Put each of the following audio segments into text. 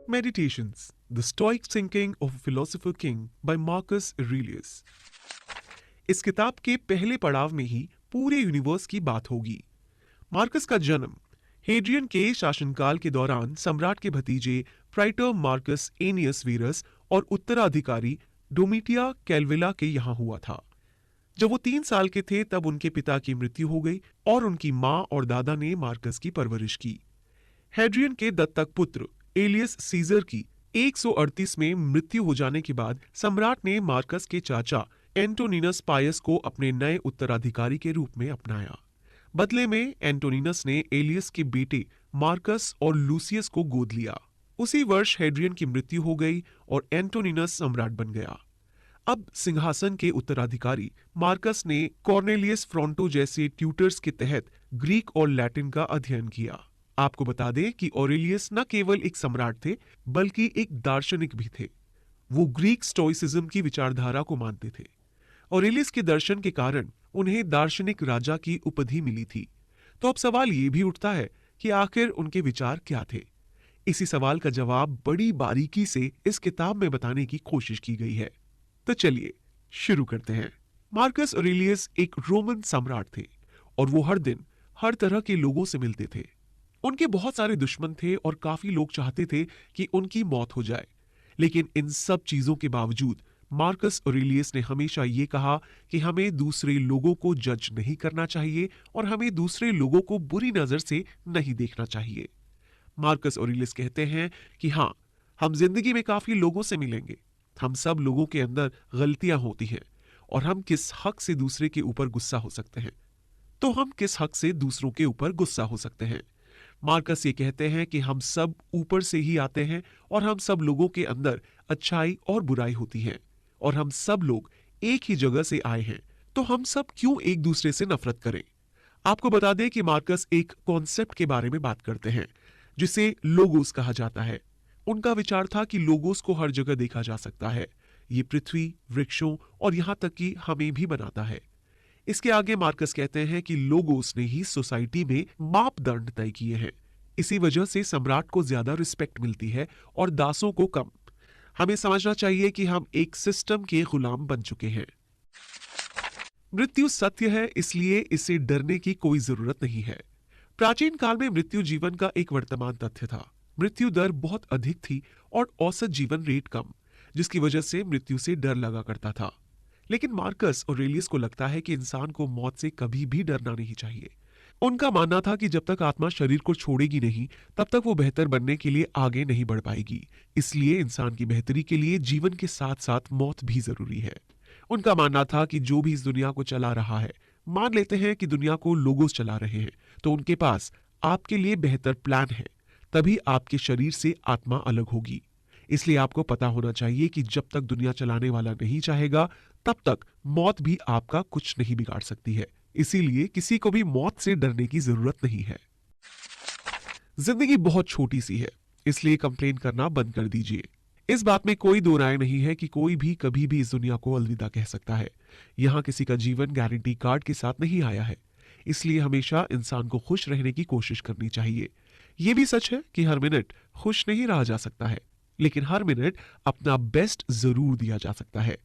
Meditations, The Stoic Thinking of a Philosopher King by Marcus Aurelius। इस किताब के पहले पड़ाव में ही पूरे यूनिवर्स की बात होगी। मार्कस का जन्म हेड्रियन के शासनकाल के दौरान सम्राट के भतीजे प्राइटर मार्कस एनियस वीरस और उत्तराधिकारी डोमिटिया कैलविला के यहाँ हुआ था। जब वो 3 साल के थे तब उनके पिता की मृत्यु हो गई और उनकी माँ और दादा ने मार्कस की परवरिश की। हेड्रियन के दत्तक पुत्र एलियस सीजर की 138 में मृत्यु हो जाने के बाद सम्राट ने मार्कस के चाचा एंटोनिनस पायस को अपने नए उत्तराधिकारी के रूप में अपनाया। बदले में एंटोनिनस ने एलियस के बेटे मार्कस और लूसियस को गोद लिया। उसी वर्ष हेड्रियन की मृत्यु हो गई और एंटोनिनस सम्राट बन गया। अब सिंहासन के उत्तराधिकारी मार्कस ने कॉर्नेलियस फ्रॉन्टो जैसे ट्यूटर्स के तहत ग्रीक और लैटिन का अध्ययन किया। आपको बता दें कि ऑरेलियस न केवल एक सम्राट थे बल्कि एक दार्शनिक भी थे। वो ग्रीक स्टोइसिज्म की विचारधारा को मानते थे। ऑरेलियस के दर्शन के कारण उन्हें दार्शनिक राजा की उपाधि मिली थी। तो अब सवाल ये भी उठता है कि आखिर उनके विचार क्या थे। इसी सवाल का जवाब बड़ी बारीकी से इस किताब में बताने की कोशिश की गई है। तो चलिए शुरू करते हैं। मार्कस ऑरेलियस एक रोमन सम्राट थे और वो हर दिन हर तरह के लोगों से मिलते थे। उनके बहुत सारे दुश्मन थे और काफी लोग चाहते थे कि उनकी मौत हो जाए। लेकिन इन सब चीजों के बावजूद मार्कस ऑरेलियस ने हमेशा ये कहा कि हमें दूसरे लोगों को जज नहीं करना चाहिए और हमें दूसरे लोगों को बुरी नजर से नहीं देखना चाहिए। मार्कस ऑरेलियस कहते हैं कि हाँ, हम जिंदगी में काफी लोगों से मिलेंगे। हम सब लोगों के अंदर गलतियां होती हैं और हम किस हक से दूसरे के ऊपर गुस्सा हो सकते हैं। तो हम किस हक से दूसरों के ऊपर गुस्सा हो सकते हैं। मार्कस ये कहते हैं कि हम सब ऊपर से ही आते हैं और हम सब लोगों के अंदर अच्छाई और बुराई होती है और हम सब लोग एक ही जगह से आए हैं। तो हम सब क्यों एक दूसरे से नफरत करें। आपको बता दें कि मार्कस एक कॉन्सेप्ट के बारे में बात करते हैं जिसे लोगोस कहा जाता है। उनका विचार था कि लोगोस को हर जगह देखा जा सकता है। ये पृथ्वी, वृक्षों और यहां तक कि हमें भी बनाता है। इसके आगे मार्कस कहते हैं कि लोगोस ने ही सोसाइटी में मापदंड तय किए हैं। इसी वजह से सम्राट को ज्यादा रिस्पेक्ट मिलती है और दासों को कम। हमें समझना चाहिए कि हम एक सिस्टम के गुलाम बन चुके हैं। मृत्यु सत्य है, इसलिए इसे डरने की कोई जरूरत नहीं है। प्राचीन काल में मृत्यु जीवन का एक वर्तमान तथ्य था। मृत्यु दर बहुत अधिक थी और औसत जीवन रेट कम, जिसकी वजह से मृत्यु से डर लगा करता था। लेकिन मार्कस ऑरेलियस को लगता है कि इंसान को मौत से कभी भी डरना नहीं चाहिए। उनका मानना था कि जब तक आत्मा शरीर को छोड़ेगी नहीं, तब तक वो बेहतर बनने के लिए आगे नहीं बढ़ पाएगी। इसलिए इंसान की बेहतरी के लिए जीवन के साथ साथ मौत भी जरूरी है। उनका मानना था कि जो भी इस दुनिया को चला रहा है, मान लेते हैं कि दुनिया को लोगोस चला रहे हैं, तो उनके पास आपके लिए बेहतर प्लान है। तभी आपके शरीर से आत्मा अलग होगी। इसलिए आपको पता होना चाहिए कि जब तक दुनिया चलाने वाला नहीं चाहेगा, तब तक मौत भी आपका कुछ नहीं बिगाड़ सकती है। इसीलिए किसी को भी मौत से डरने की जरूरत नहीं है। जिंदगी बहुत छोटी सी है, इसलिए कंप्लेन करना बंद कर दीजिए। इस बात में कोई दो राय नहीं है कि कोई भी कभी भी इस दुनिया को अलविदा कह सकता है। यहाँ किसी का जीवन गारंटी कार्ड के साथ नहीं आया है। इसलिए हमेशा इंसान को खुश रहने की कोशिश करनी चाहिए। यह भी सच है कि हर मिनट खुश नहीं रहा जा सकता है, लेकिन हर मिनट अपना बेस्ट जरूर दिया जा सकता है।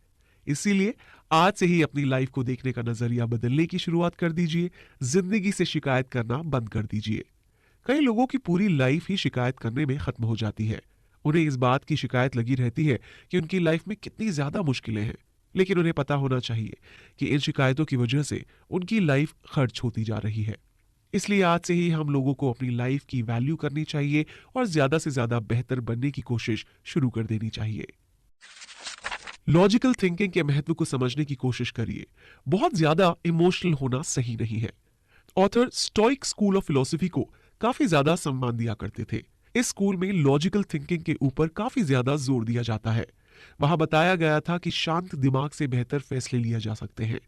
इसीलिए आज से ही अपनी लाइफ को देखने का नजरिया बदलने की शुरुआत कर दीजिए। जिंदगी से शिकायत करना बंद कर दीजिए। कई लोगों की पूरी लाइफ ही शिकायत करने में खत्म हो जाती है। उन्हें इस बात की शिकायत लगी रहती है कि उनकी लाइफ में कितनी ज्यादा मुश्किलें हैं, लेकिन उन्हें पता होना चाहिए कि इन शिकायतों की वजह से उनकी लाइफ खर्च होती जा रही है। इसलिए आज से ही हम लोगों को अपनी लाइफ की वैल्यू करनी चाहिए और ज्यादा से ज्यादा बेहतर बनने की कोशिश शुरू कर देनी चाहिए। लॉजिकल थिंकिंग के महत्व को समझने की कोशिश करिए। बहुत ज्यादा इमोशनल होना सही नहीं है। Author stoic school of philosophy को काफी ज्यादा सम्मान दिया करते थे। इस स्कूल में लॉजिकल थिंकिंग के ऊपर काफी ज्यादा जोर दिया जाता है। वहां बताया गया था कि शांत दिमाग से बेहतर फैसले लिए जा सकते हैं।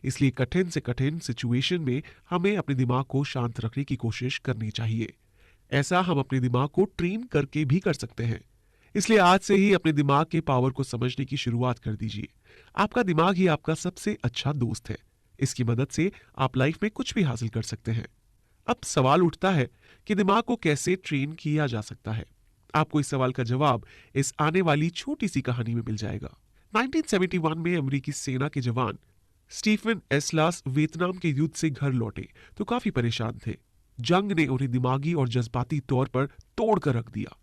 इसलिए कठिन से कठिन सिचुएशन में हमें अपने दिमाग को शांत रखने की कोशिश करनी चाहिए। ऐसा हम अपने दिमाग को ट्रेन करके भी कर सकते हैं। इसलिए आज से ही अपने दिमाग के पावर को समझने की शुरुआत कर दीजिए। आपका दिमाग ही आपका सबसे अच्छा दोस्त है। इसकी मदद से आप लाइफ में कुछ भी हासिल कर सकते हैं। अब सवाल उठता है कि दिमाग को कैसे ट्रेन किया जा सकता है। आपको इस सवाल का जवाब इस आने वाली छोटी सी कहानी में मिल जाएगा। 1971 में अमेरिकी सेना के जवान स्टीफन एस्लास वियतनाम के युद्ध से घर लौटे तो काफी परेशान थे। जंग ने उन्हें दिमागी और जज्बाती तौर पर तोड़ कर रख दिया।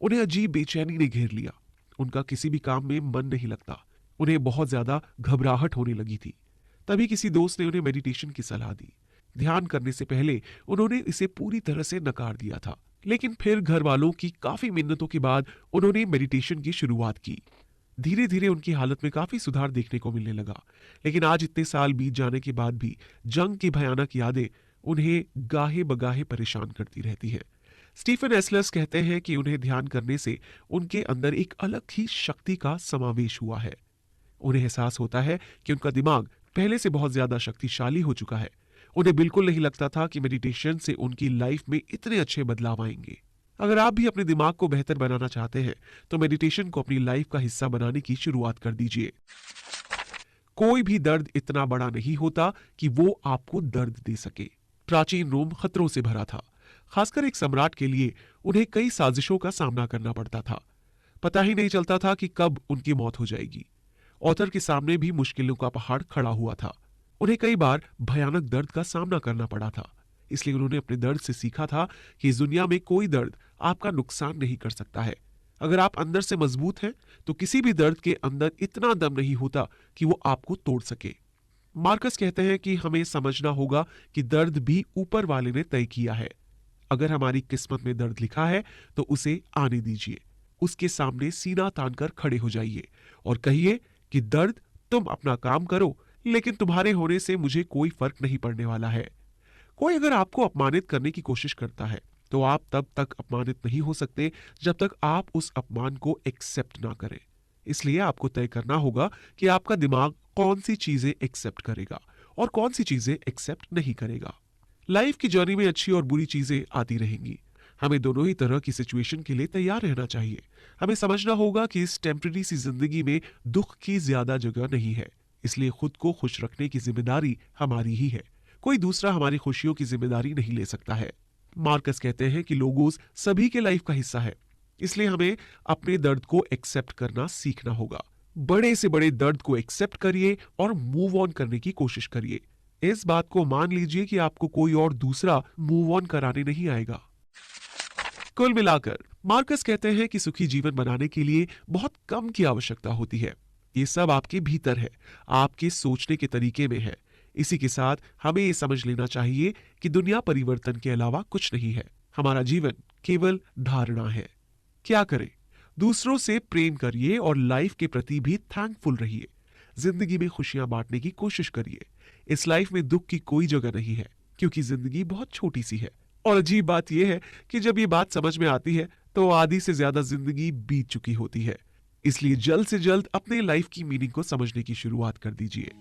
उन्हें अजीब बेचैनी ने घेर लिया। उनका किसी भी काम में मन नहीं लगता। उन्हें बहुत ज्यादा घबराहट होने लगी थी। तभी किसी दोस्त ने उन्हें मेडिटेशन की सलाह दी। ध्यान करने से पहले उन्होंने इसे पूरी तरह से नकार दिया था, लेकिन फिर घर वालों की काफी मिन्नतों के बाद उन्होंने मेडिटेशन की शुरुआत की। धीरे धीरे उनकी हालत में काफी सुधार देखने को मिलने लगा। लेकिन आज इतने साल बीत जाने के बाद भी जंग की भयानक यादें उन्हें गाहे बगाहे परेशान करती रहती हैं। स्टीफन एस्लस कहते हैं कि उन्हें ध्यान करने से उनके अंदर एक अलग ही शक्ति का समावेश हुआ है। उन्हें एहसास होता है कि उनका दिमाग पहले से बहुत ज्यादा शक्तिशाली हो चुका है। उन्हें बिल्कुल नहीं लगता था कि मेडिटेशन से उनकी लाइफ में इतने अच्छे बदलाव आएंगे। अगर आप भी अपने दिमाग को बेहतर बनाना चाहते हैं तो मेडिटेशन को अपनी लाइफ का हिस्सा बनाने की शुरुआत कर दीजिए। कोई भी दर्द इतना बड़ा नहीं होता कि वो आपको दर्द दे सके। प्राचीन रोम खतरों से भरा था। खासकर एक सम्राट के लिए उन्हें कई साजिशों का सामना करना पड़ता था। पता ही नहीं चलता था कि कब उनकी मौत हो जाएगी। ऑथर के सामने भी मुश्किलों का पहाड़ खड़ा हुआ था। उन्हें कई बार भयानक दर्द का सामना करना पड़ा था। इसलिए उन्होंने अपने दर्द से सीखा था कि इस दुनिया में कोई दर्द आपका नुकसान नहीं कर सकता है। अगर आप अंदर से मजबूत हैं तो किसी भी दर्द के अंदर इतना दम नहीं होता कि वो आपको तोड़ सके। मार्कस कहते हैं कि हमें समझना होगा कि दर्द भी ऊपर वाले ने तय किया है। अगर हमारी किस्मत में दर्द लिखा है तो उसे आने दीजिए। उसके सामने सीना तान कर खड़े हो जाइए और कहिए कि दर्द, तुम अपना काम करो, लेकिन तुम्हारे होने से मुझे कोई फर्क नहीं पड़ने वाला है। कोई अगर आपको अपमानित करने की कोशिश करता है तो आप तब तक अपमानित नहीं हो सकते जब तक आप उस अपमान को एक्सेप्ट ना करें। इसलिए आपको तय करना होगा कि आपका दिमाग कौन सी चीजें एक्सेप्ट करेगा और कौन सी चीजें एक्सेप्ट नहीं करेगा। लाइफ की जर्नी में अच्छी और बुरी चीजें आती रहेंगी। हमें दोनों ही तरह की सिचुएशन के लिए तैयार रहना चाहिए। हमें समझना होगा कि इस टेम्परेरी सी जिंदगी में दुख की ज्यादा जगह नहीं है। इसलिए खुद को खुश रखने की जिम्मेदारी हमारी ही है। कोई दूसरा हमारी खुशियों की जिम्मेदारी नहीं ले सकता है। मार्कस कहते हैं कि लोगोस सभी के लाइफ का हिस्सा है। इसलिए हमें अपने दर्द को एक्सेप्ट करना सीखना होगा। बड़े से बड़े दर्द को एक्सेप्ट करिए और मूव ऑन करने की कोशिश करिए। इस बात को मान लीजिए कि आपको कोई और दूसरा मूव ऑन कराने नहीं आएगा। कुल मिलाकर मार्कस कहते हैं कि सुखी जीवन बनाने के लिए बहुत कम की आवश्यकता होती है। ये सब आपके भीतर है, आपके सोचने के तरीके में है। इसी के साथ हमें ये समझ लेना चाहिए कि दुनिया परिवर्तन के अलावा कुछ नहीं है। हमारा जीवन केवल धारणा है। क्या करें? दूसरों से प्रेम करिए और लाइफ के प्रति भी थैंकफुल रहिए। जिंदगी में खुशियां बांटने की कोशिश करिए। इस लाइफ में दुख की कोई जगह नहीं है, क्योंकि जिंदगी बहुत छोटी सी है। और अजीब बात यह है कि जब ये बात समझ में आती है तो आधी से ज्यादा जिंदगी बीत चुकी होती है। इसलिए जल्द से जल्द अपने लाइफ की मीनिंग को समझने की शुरुआत कर दीजिए।